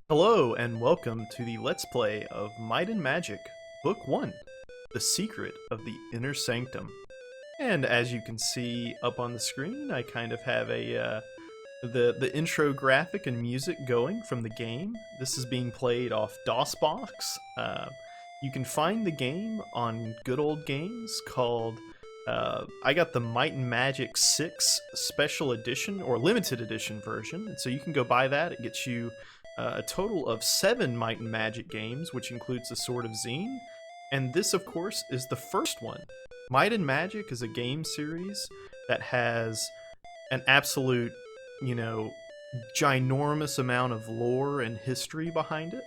Hello and welcome to the Let's Play of Might and Magic, Book 1, The Secret of the Inner Sanctum. And as you can see up on the screen, I kind of have the intro graphic and music going from the game. This is being played off DOSBox. You can find the game on Good Old Games called I got the Might and Magic 6 Special Edition or Limited Edition version, so you can go buy that. It gets you a total of 7 Might and Magic games, which includes the Sword of Zine, and this, of course, is the first one. Might and Magic is a game series that has an absolute, ginormous amount of lore and history behind it.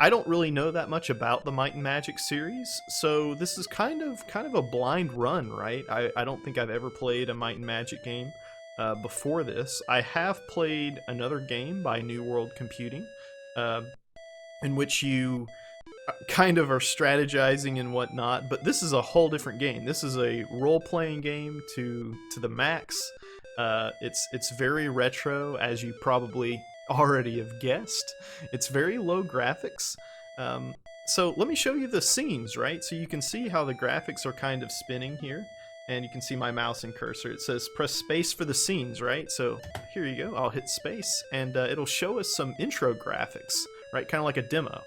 I don't really know that much about the Might and Magic series, so this is kind of a blind run, right? I don't think I've ever played a Might and Magic game before this. I have played another game by New World Computing, in which you kind of are strategizing and whatnot, but this is a whole different game. This is a role-playing game to the max. It's very retro, as you probably already have guessed. It's very low graphics. So let me show you the scenes, right? So you can see how the graphics are kind of spinning here, and you can see my mouse and cursor. It says press space for the scenes, right? So here you go. I'll hit space, and it'll show us some intro graphics, right? Kind of like a demo.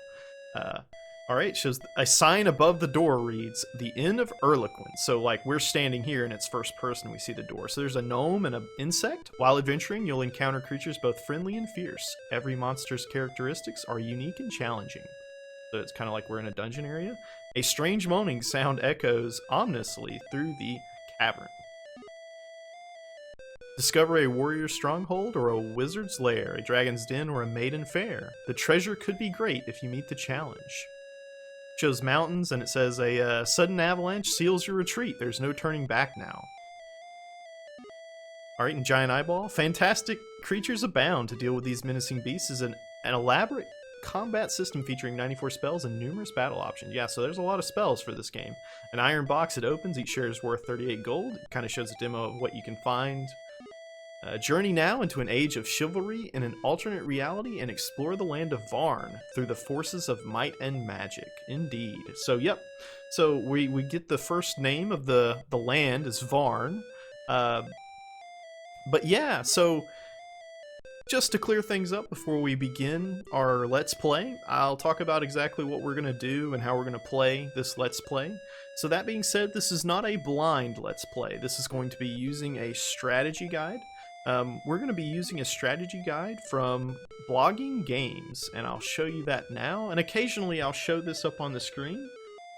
Alright, shows a sign above the door reads, The Inn of Erliquin. So, like, we're standing here and it's first person, we see the door. So there's a gnome and an insect. While adventuring, you'll encounter creatures both friendly and fierce. Every monster's characteristics are unique and challenging. So it's kind of like we're in a dungeon area. A strange moaning sound echoes ominously through the cavern. Discover a warrior's stronghold or a wizard's lair, a dragon's den or a maiden fair. The treasure could be great if you meet the challenge. Shows mountains, and it says a sudden avalanche seals your retreat. There's no turning back now. Alright, and giant eyeball. Fantastic creatures abound. To deal with these menacing beasts is an elaborate combat system featuring 94 spells and numerous battle options. Yeah, so there's a lot of spells for this game. An iron box, it opens. Each share is worth 38 gold. It kind of shows a demo of what you can find. Journey now into an age of chivalry in an alternate reality and explore the land of Varn through the forces of might and magic. Indeed. So, yep. So we get the first name of the land is Varn. But yeah, so just to clear things up before we begin our Let's Play, I'll talk about exactly what we're going to do and how we're going to play this Let's Play. So that being said, this is not a blind Let's Play. This is going to be using a strategy guide. We're going to be using a strategy guide from Blogging Games, and I'll show you that now, and occasionally I'll show this up on the screen,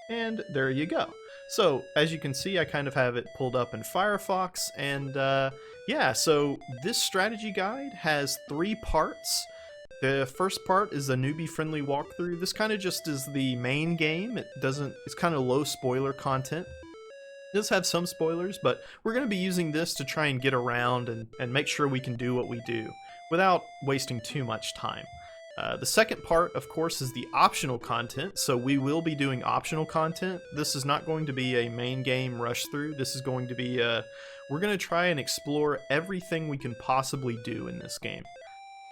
and there you go. So, as you can see, I kind of have it pulled up in Firefox, and yeah, so this strategy guide has 3 parts. The first part is a newbie-friendly walkthrough. This kind of just is the main game. It's kind of low spoiler content. It does have some spoilers, but we're going to be using this to try and get around and make sure we can do what we do without wasting too much time. The second part, of course, is the optional content, so we will be doing optional content. This is not going to be a main game rush through. This is going to be, we're going to try and explore everything we can possibly do in this game.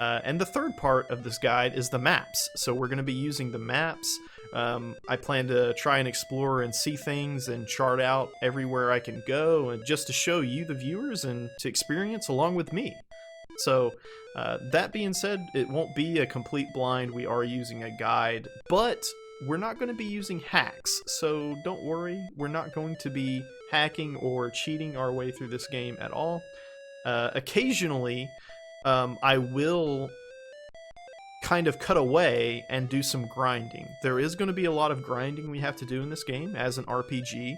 And the third part of this guide is the maps, so we're going to be using the maps. I plan to try and explore and see things and chart out everywhere I can go, and just to show you, the viewers, and to experience along with me. So, that being said, it won't be a complete blind. We are using a guide, but we're not going to be using hacks, so don't worry. We're not going to be hacking or cheating our way through this game at all. Occasionally, I will kind of cut away and do some grinding. There is going to be a lot of grinding we have to do in this game as an RPG,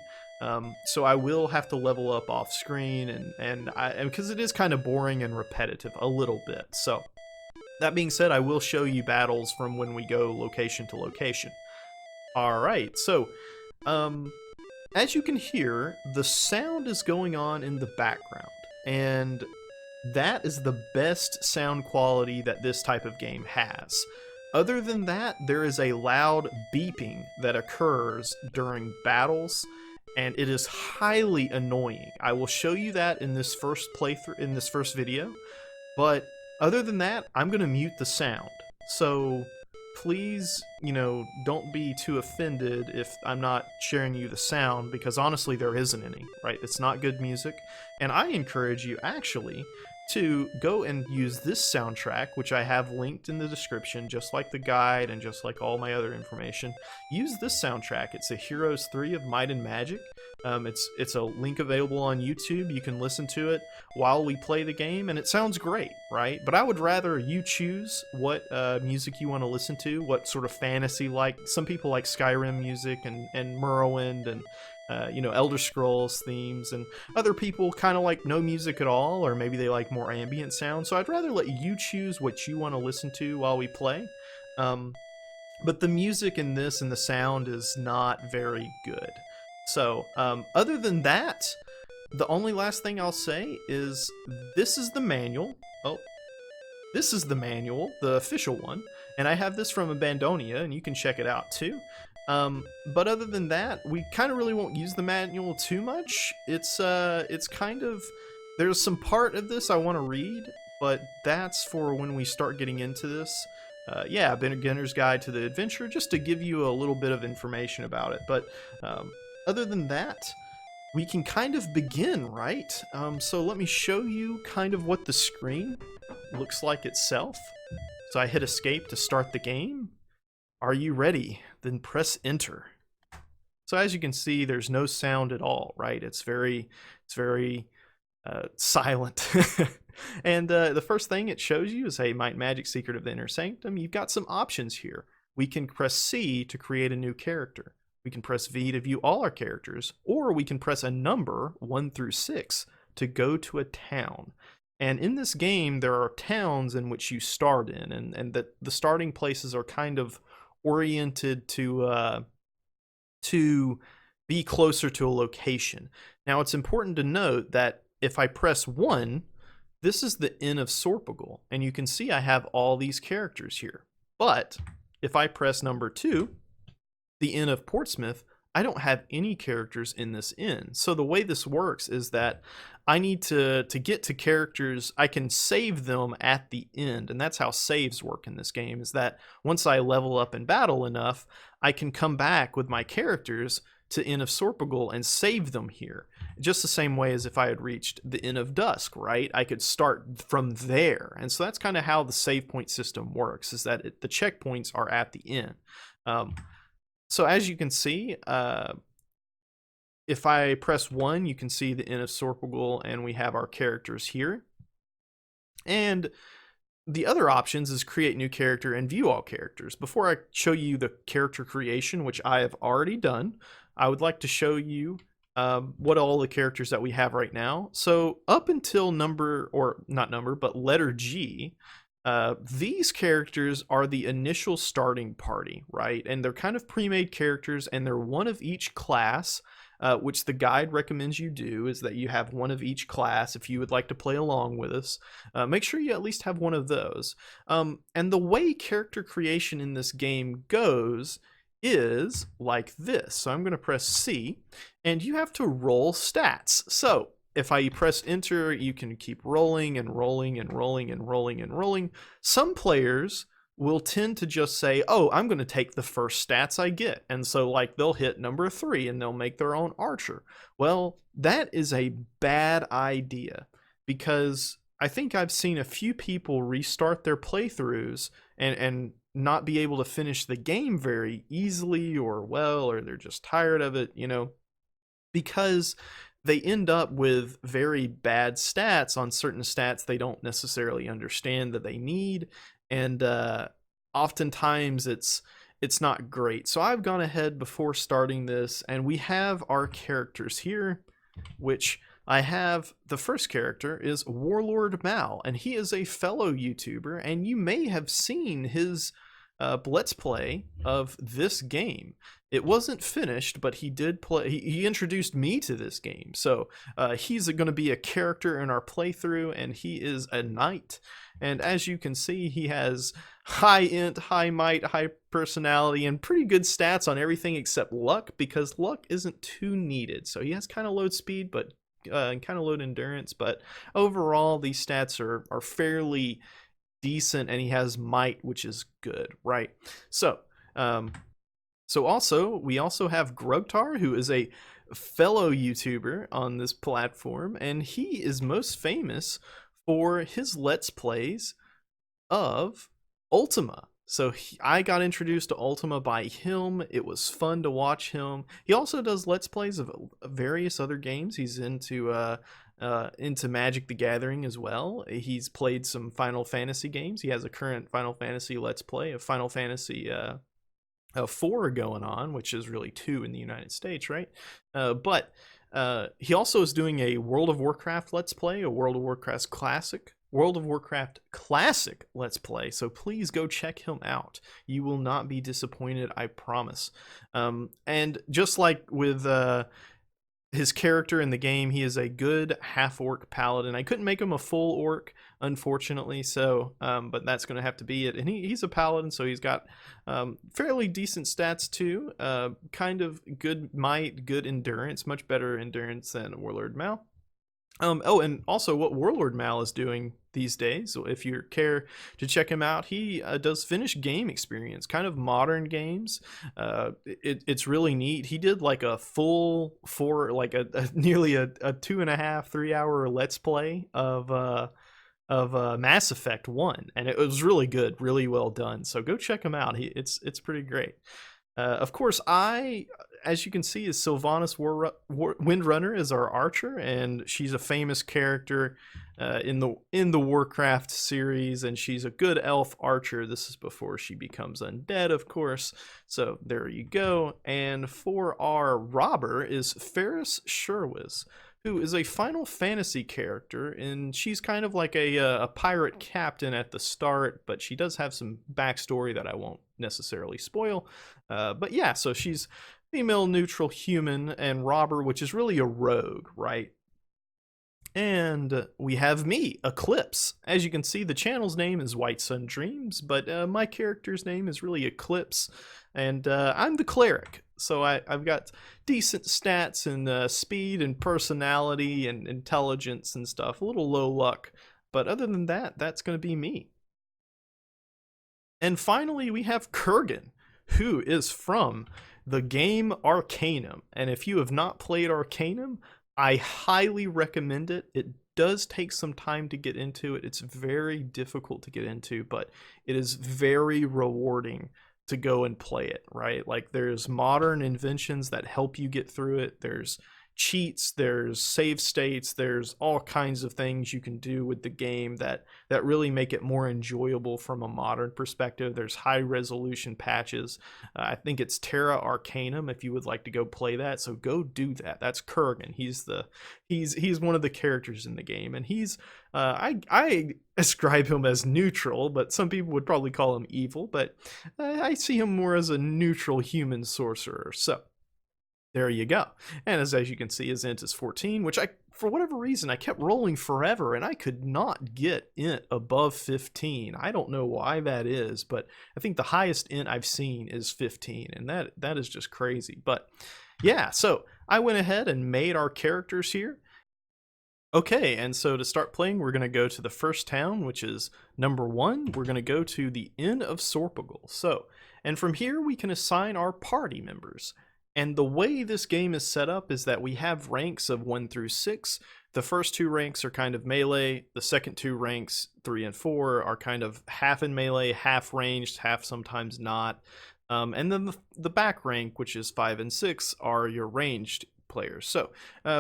so I will have to level up off screen, and because it is kind of boring and repetitive a little bit. So that being said, I will show you battles from when we go location to location. Alright, so as you can hear, the sound is going on in the background, and that is the best sound quality that this type of game has. Other than that, there is a loud beeping that occurs during battles, and it is highly annoying. I will show you that in this first playthrough, in this first video, but other than that, I'm going to mute the sound. So please, don't be too offended if I'm not sharing you the sound, because honestly, there isn't any, right? It's not good music. And I encourage you actually to go and use this soundtrack, which I have linked in the description, just like the guide and just like all my other information. Use this soundtrack. It's a Heroes 3 of Might and Magic. It's a link available on YouTube. You can listen to it while we play the game, and it sounds great, right? But I would rather you choose what music you want to listen to, what sort of fantasy, like some people like Skyrim music and Morrowind and Elder Scrolls themes, and other people kind of like no music at all, or maybe they like more ambient sound. So I'd rather let you choose what you want to listen to while we play. But the music in this and the sound is not very good. So other than that, the only last thing I'll say is this is the manual. Oh, this is the manual, the official one, and I have this from Abandonia, and you can check it out too. But other than that, we kind of really won't use the manual too much. It's kind of, there's some part of this I want to read, but that's for when we start getting into this. Yeah, Beginner's Guide to the Adventure, just to give you a little bit of information about it. But other than that, we can kind of begin, right? So let me show you kind of what the screen looks like itself. So I hit escape to start the game. Are you ready? Then press enter. So as you can see, there's no sound at all, right? It's very silent. And the first thing it shows you is, hey, Might and Magic Secret of the Inner Sanctum. You've got some options here. We can press C to create a new character. We can press V to view all our characters, or we can press a number 1 through 6 to go to a town. And in this game, there are towns in which you start in, and that the starting places are kind of oriented to be closer to a location. Now, it's important to note that if I press 1, this is the Inn of Sorpigal, and you can see I have all these characters here. But if I press number 2, the Inn of Portsmouth, I don't have any characters in this inn. So the way this works is that I need to get to characters, I can save them at the end, and that's how saves work in this game, is that once I level up in battle enough, I can come back with my characters to Inn of Sorpigal and save them here. Just the same way as if I had reached the Inn of Dusk, right? I could start from there. And so that's kind of how the save point system works, is that the checkpoints are at the inn. So as you can see, if I press 1, you can see the Inn of Sorpigal, and we have our characters here. And the other options is create new character and view all characters. Before I show you the character creation, which I have already done, I would like to show you what all the characters that we have right now. So up until letter G, these characters are the initial starting party, right? And they're kind of pre-made characters, and they're one of each class, which the guide recommends you do, is that you have one of each class if you would like to play along with us. Make sure you at least have one of those. And the way character creation in this game goes is like this. So I'm going to press C, and you have to roll stats. So if I press enter, you can keep rolling and rolling and rolling and rolling and rolling. Some players will tend to just say, oh, I'm going to take the first stats I get. And so like they'll hit number 3 and they'll make their own archer. Well, that is a bad idea, because I think I've seen a few people restart their playthroughs and not be able to finish the game very easily, or well, or they're just tired of it, because they end up with very bad stats on certain stats they don't necessarily understand that they need, and oftentimes it's not great. So I've gone ahead before starting this, and we have our characters here, which I have. The first character is Warlord Mal, and he is a fellow YouTuber, and you may have seen his Let's Play of this game. It wasn't finished, but he did play. He introduced me to this game, so he's going to be a character in our playthrough, and he is a knight. And as you can see, he has high int, high might, high personality, and pretty good stats on everything except luck, because luck isn't too needed. So he has kind of low speed, but kind of low endurance. But overall, these stats are fairly decent, and he has might, which is good, right? So, we also have Grugtar, who is a fellow YouTuber on this platform, and he is most famous for his Let's Plays of Ultima. So I got introduced to Ultima by him. It was fun to watch him. He also does Let's Plays of various other games. He's into Magic the Gathering as well. He's played some Final Fantasy games. He has a current Final Fantasy Let's Play of Final Fantasy 4 going on, which is really 2 in the United States, right? But he also is doing a World of Warcraft Let's Play, a World of Warcraft Classic Let's Play. So please go check him out. You will not be disappointed, I promise. And just like with his character in the game, he is a good half-orc paladin. I couldn't make him a full orc, unfortunately, so but that's going to have to be it. And he's a paladin, so he's got fairly decent stats too. Kind of good might, good endurance, much better endurance than Warlord Mal. Oh, and also what Warlord Mal is doing these days, so if you care to check him out, he does finished game experience, kind of modern games. It's really neat. He did like a full nearly a 2.5-3 hour Let's Play of Mass Effect 1, and it was really good, really well done. So go check him out. It's pretty great. Of course, as you can see, is Sylvanas Windrunner is our archer, and she's a famous character in the Warcraft series, and she's a good elf archer. This is before she becomes undead, of course. So there you go. And for our robber is Ferris Sherwiz, who is a Final Fantasy character, and she's kind of like a pirate captain at the start, but she does have some backstory that I won't necessarily spoil. But yeah, so she's female neutral human and robber, which is really a rogue, right? And we have me, Eclipse. As you can see, the channel's name is White Sun Dreams, but my character's name is really Eclipse, and I'm the cleric. So I've got decent stats and speed and personality and intelligence and stuff. A little low luck, but other than that, that's going to be me. And finally, we have Kurgan, who is from the game Arcanum. And if you have not played Arcanum, I highly recommend it. It does take some time to get into it. It's very difficult to get into, but it is very rewarding to go and play it, right? Like, there's modern inventions that help you get through it. There's cheats, there's save states, there's all kinds of things you can do with the game that really make it more enjoyable from a modern perspective. There's high resolution patches. I think it's Terra Arcanum if you would like to go play that, so go do that. That's Kurgan. He's one of the characters in the game, and he's I ascribe him as neutral, but some people would probably call him evil, but I see him more as a neutral human sorcerer. So there you go. And as you can see, his int is 14, which for whatever reason, I kept rolling forever, and I could not get int above 15. I don't know why that is, but I think the highest int I've seen is 15, and that is just crazy. But yeah, so I went ahead and made our characters here. Okay, and so to start playing, we're going to go to the first town, which is number 1. We're going to go to the Inn of Sorpagal. So, and from here, we can assign our party members. And the way this game is set up is that we have ranks of 1 through 6. The first 2 ranks are kind of melee. The second 2 ranks, 3 and 4, are kind of half in melee, half ranged, half sometimes not. And then the back rank, which is 5 and 6, are your ranged players. So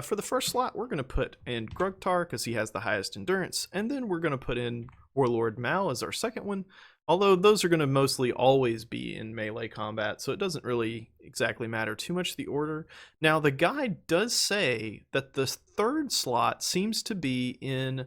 for the first slot, we're going to put in Grugtar because he has the highest endurance. And then we're going to put in Warlord Mal as our second one. Although those are going to mostly always be in melee combat, so it doesn't really exactly matter too much the order. Now, the guide does say that the third slot seems to be in...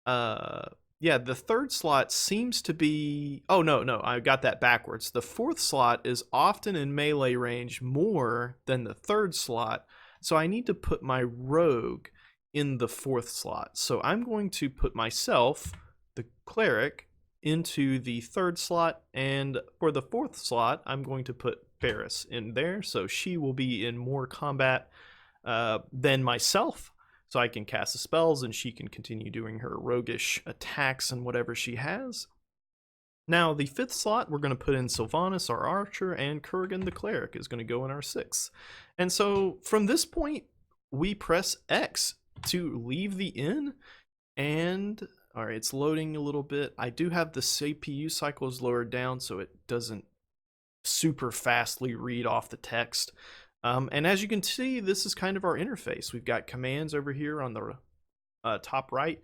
the third slot seems to be... Oh, no, I got that backwards. The fourth slot is often in melee range more than the third slot, so I need to put my rogue in the fourth slot. So I'm going to put myself, the cleric, into the third slot, and for the fourth slot I'm going to put Ferris in there, so she will be in more combat than myself, so I can cast the spells and she can continue doing her roguish attacks and whatever she has. Now, the 5th slot, we're going to put in Sylvanas, our archer, and Kurgan, the cleric, is going to go in our 6th. And so, from this point, we press X to leave the inn, and all right, it's loading a little bit. I do have the CPU cycles lowered down so it doesn't super fastly read off the text. And as you can see, this is kind of our interface. We've got commands over here on the top right,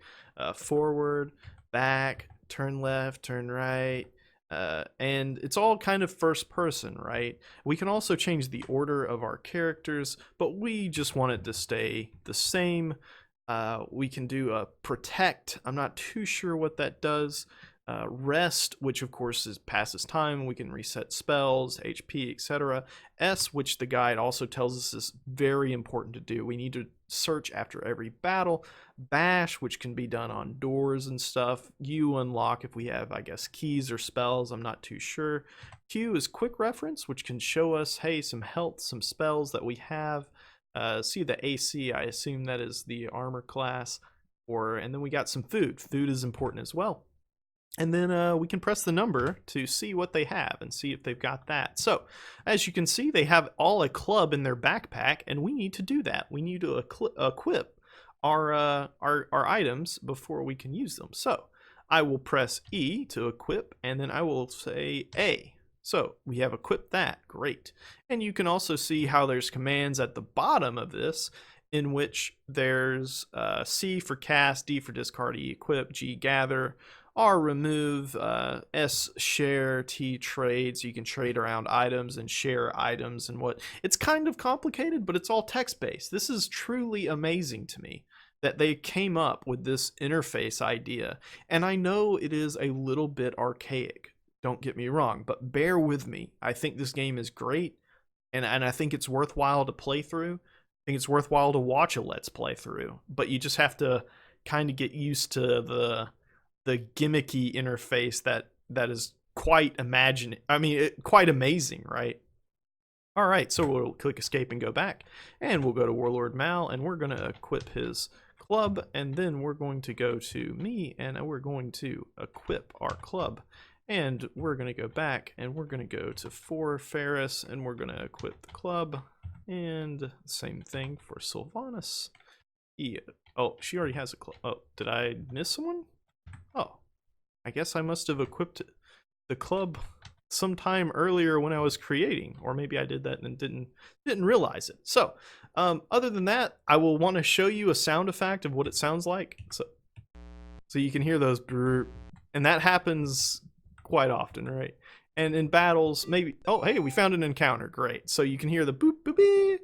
forward, back, turn left, turn right, and it's all kind of first person, right? We can also change the order of our characters, but we just want it to stay the same. We can do a protect. I'm not too sure what that does. Rest, which of course passes time. We can reset spells, HP, etc. S, which the guide also tells us is very important to do. We need to search after every battle. Bash, which can be done on doors and stuff. U, unlock if we have, I guess, keys or spells. I'm not too sure. Q is quick reference, which can show us, hey, some health, some spells that we have. See the AC, I assume that is the armor class. And then we got some food. Food is important as well. And then we can press the number to see what they have and see if they've got that. So, as you can see, they have all a club in their backpack, and we need to do that. We need to equip our items before we can use them. So, I will press E to equip, and then I will say A. So, we have equipped that. Great. And you can also see how there's commands at the bottom of this, in which there's C for cast, D for discard, E equip, G gather, R remove, S share, T trade, so you can trade around items and share items and what. It's kind of complicated, but it's all text-based. This is truly amazing to me that they came up with this interface idea. And I know it is a little bit archaic, don't get me wrong, but bear with me. I think this game is great, and I think it's worthwhile to play through. I think it's worthwhile to watch a Let's Play through, but you just have to kind of get used to the gimmicky interface that is quite quite amazing, right? All right, so we'll click escape and go back, and we'll go to Warlord Mal, and we're going to equip his club, and then we're going to go to me, and we're going to equip our club. And we're going to go back, and we're going to go to for Ferris, and we're going to equip the club. And same thing for Sylvanas. Oh, she already has a club. Oh, did I miss someone? Oh, I guess I must have equipped the club sometime earlier when I was creating, or maybe I did that and didn't realize it. So, other than that, I will want to show you a sound effect of what it sounds like. So you can hear those brrr, and that happens quite often, right? And in battles, maybe, oh, hey, we found an encounter, great. So you can hear the boop, boop, beep.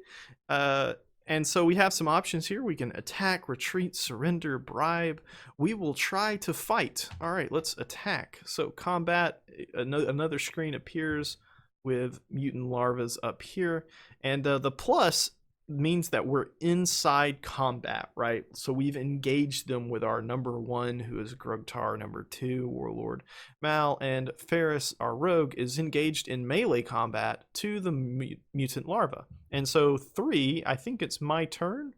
And so we have some options here. We can attack, retreat, surrender, bribe. We will try to fight. All right, let's attack. So combat, another screen appears with mutant larvas up here. And the plus means that we're inside combat, right? So we've engaged them with our number 1, who is Grugtar, number 2, Warlord Mal, and Ferris, our rogue, is engaged in melee combat to the mutant larva. And so 3, I think it's my turn.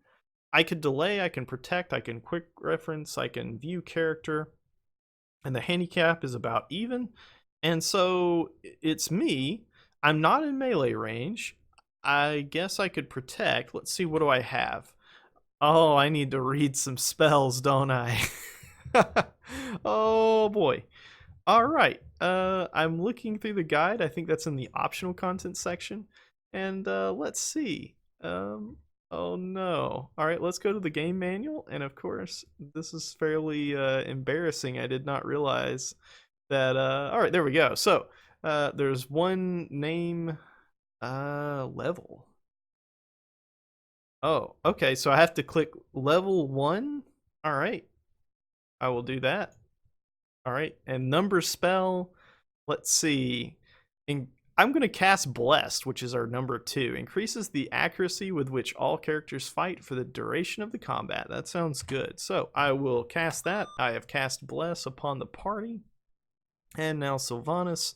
I could delay, I can protect, I can quick reference, I can view character, and the handicap is about even. And so it's me. I'm not in melee range. I guess I could protect. Let's see, what do I have? Oh, I need to read some spells, don't I? Oh boy. All right. I'm looking through the guide. I think that's in the optional content section. And let's see. Oh no. All right, let's go to the game manual. And of course, this is fairly embarrassing. I did not realize that. All right, there we go. So there's one name. Level. Oh, okay, so I have to click level 1. All right, I will do that. All right, and number spell, let's see. I'm going to cast Blessed, which is our number 2. Increases the accuracy with which all characters fight for the duration of the combat. That sounds good. So I will cast that. I have cast Bless upon the party. And now Sylvanas.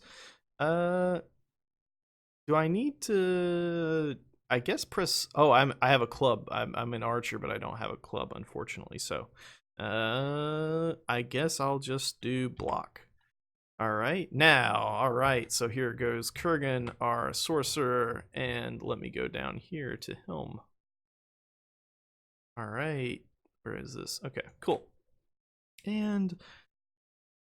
Do I need to, I guess, press, oh, I have a club. I'm an archer, but I don't have a club, unfortunately. So I guess I'll just do block. All right, now, all right, so here goes Kurgan, our sorcerer, and let me go down here to him. All right, where is this? Okay, cool. And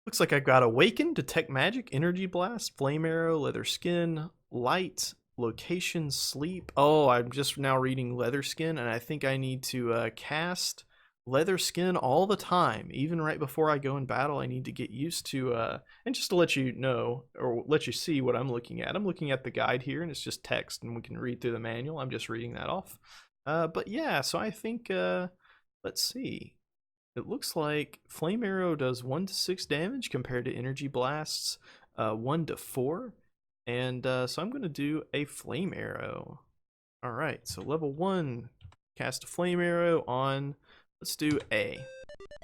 looks like I got Awaken, Detect Magic, Energy Blast, Flame Arrow, Leather Skin, Light, Location, Sleep. Oh, I'm just now reading Leather Skin, and I think I need to cast Leather Skin all the time. Even right before I go in battle, I need to get used to, and just to let you know, or let you see what I'm looking at. I'm looking at the guide here, and it's just text, and we can read through the manual. I'm just reading that off. But yeah, so I think, let's see. It looks like Flame Arrow does 1 to 6 damage compared to Energy Blast's 1 to 4. And so I'm going to do a Flame Arrow. Alright, so level 1, cast a Flame Arrow on, let's do A.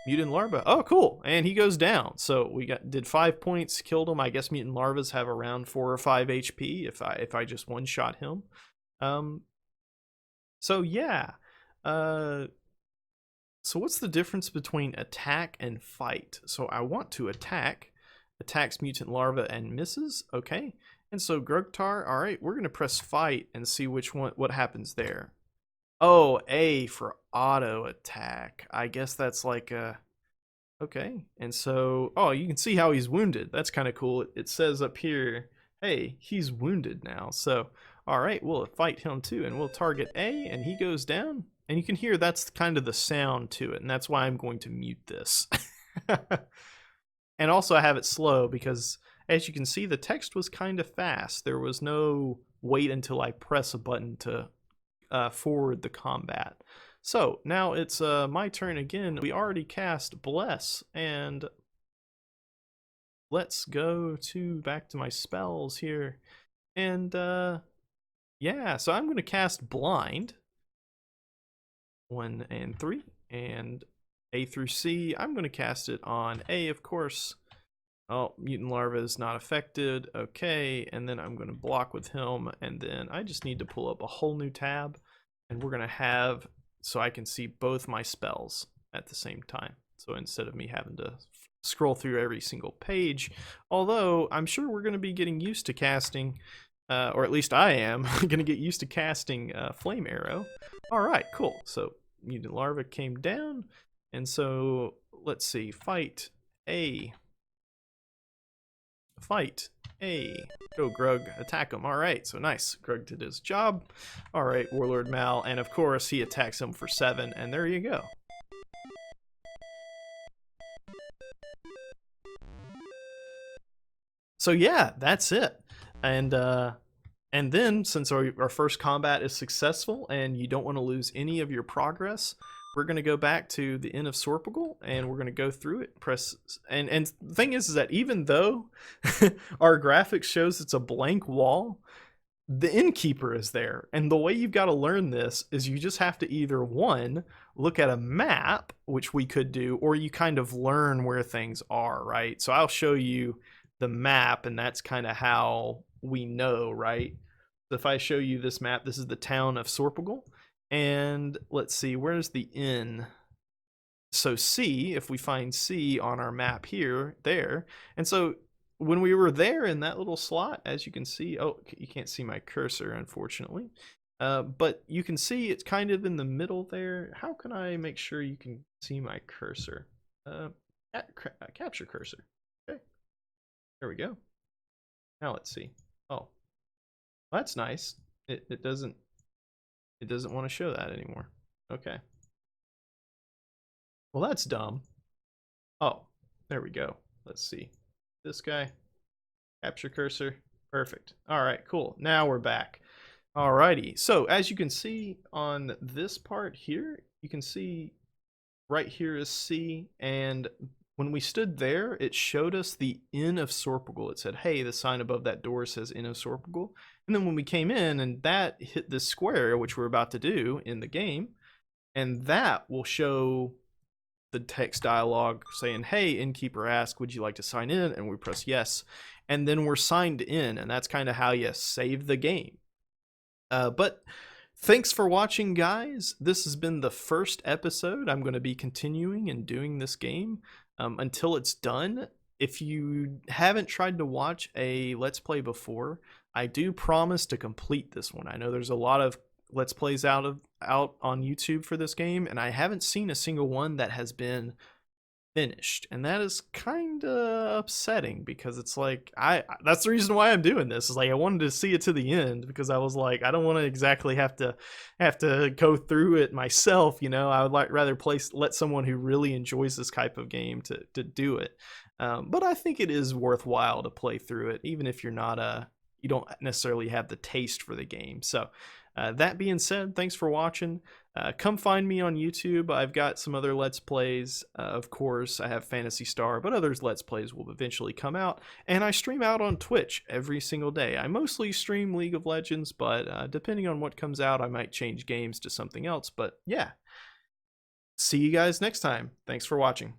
Mutant Larva. Oh, cool. And he goes down. So we did 5 points, killed him. I guess mutant larvas have around 4 or 5 HP if I just one-shot him. So yeah. So what's the difference between attack and fight? So I want to attack. Attacks mutant larva and misses. Okay. And so Grugtar, all right, we're going to press fight and see what happens there. Oh, A for auto attack. I guess that's like a... Okay. And so, oh, you can see how he's wounded. That's kind of cool. It says up here, hey, he's wounded now. So, all right, we'll fight him too. And we'll target A and he goes down. And you can hear that's kind of the sound to it, and that's why I'm going to mute this. And also I have it slow because, as you can see, the text was kind of fast. There was no wait until I press a button to forward the combat. So now it's my turn again. We already cast Bless, and let's go back to my spells here. And yeah, so I'm going to cast Blind. 1 and 3, and A through C. I'm going to cast it on A, of course. Oh, mutant larva is not affected. Okay, and then I'm going to block with him, and then I just need to pull up a whole new tab, and we're going to have, so I can see both my spells at the same time. So instead of me having to scroll through every single page, although I'm sure we're going to be getting used to casting, or at least I am, going to get used to casting Flame Arrow. All right, cool. So mutant larva came down, and so let's see, fight A, go Grug, attack him. All right, so nice, Grug did his job. All right, Warlord Mal, and of course he attacks him for 7, and there you go. So yeah, that's it. And then, since our first combat is successful and you don't want to lose any of your progress, we're going to go back to the Inn of Sorpigal, and we're going to go through it, press, and the thing is that even though our graphics shows it's a blank wall, the innkeeper is there. And the way you've got to learn this is you just have to either, one, look at a map, which we could do, or you kind of learn where things are, right? So I'll show you the map, and that's kind of how we know, right? So if I show you this map, this is the town of Sorpigal, and let's see, where's the inn? So C, if we find C on our map here, there, and so when we were there in that little slot, as you can see, oh, you can't see my cursor, unfortunately, but you can see it's kind of in the middle there. How can I make sure you can see my cursor? Capture cursor. Okay, there we go. Now let's see. Oh, that's nice. It doesn't want to show that anymore. Okay. Well, that's dumb. Oh, there we go. Let's see. This guy. Capture cursor. Perfect. All right, cool. Now we're back. Alrighty. So as you can see on this part here, you can see right here is C, and when we stood there, it showed us the Inn of Sorpigal. It said, hey, the sign above that door says Inn of Sorpigal. And then when we came in, and that hit this square, which we're about to do in the game, and that will show the text dialogue saying, hey, innkeeper asked, would you like to sign in? And we press yes. And then we're signed in, and that's kind of how you save the game. But thanks for watching, guys. This has been the first episode. I'm going to be continuing and doing this game until it's done. if you haven't tried to watch a Let's Play before, I do promise to complete this one. I know there's a lot of Let's Plays out on YouTube for this game, and I haven't seen a single one that has been finished, and that is kind of upsetting because it's like that's the reason why I'm doing this, is like I wanted to see it to the end, because I was like, I don't want to exactly have to go through it myself, you know. I would rather let someone who really enjoys this type of game to do it. But I think it is worthwhile to play through it, even if you're not you don't necessarily have the taste for the game. So that being said, thanks for watching. Come find me on YouTube. I've got some other Let's Plays. Of course, I have Phantasy Star, but others Let's Plays will eventually come out. And I stream out on Twitch every single day. I mostly stream League of Legends, but depending on what comes out, I might change games to something else. But yeah, see you guys next time. Thanks for watching.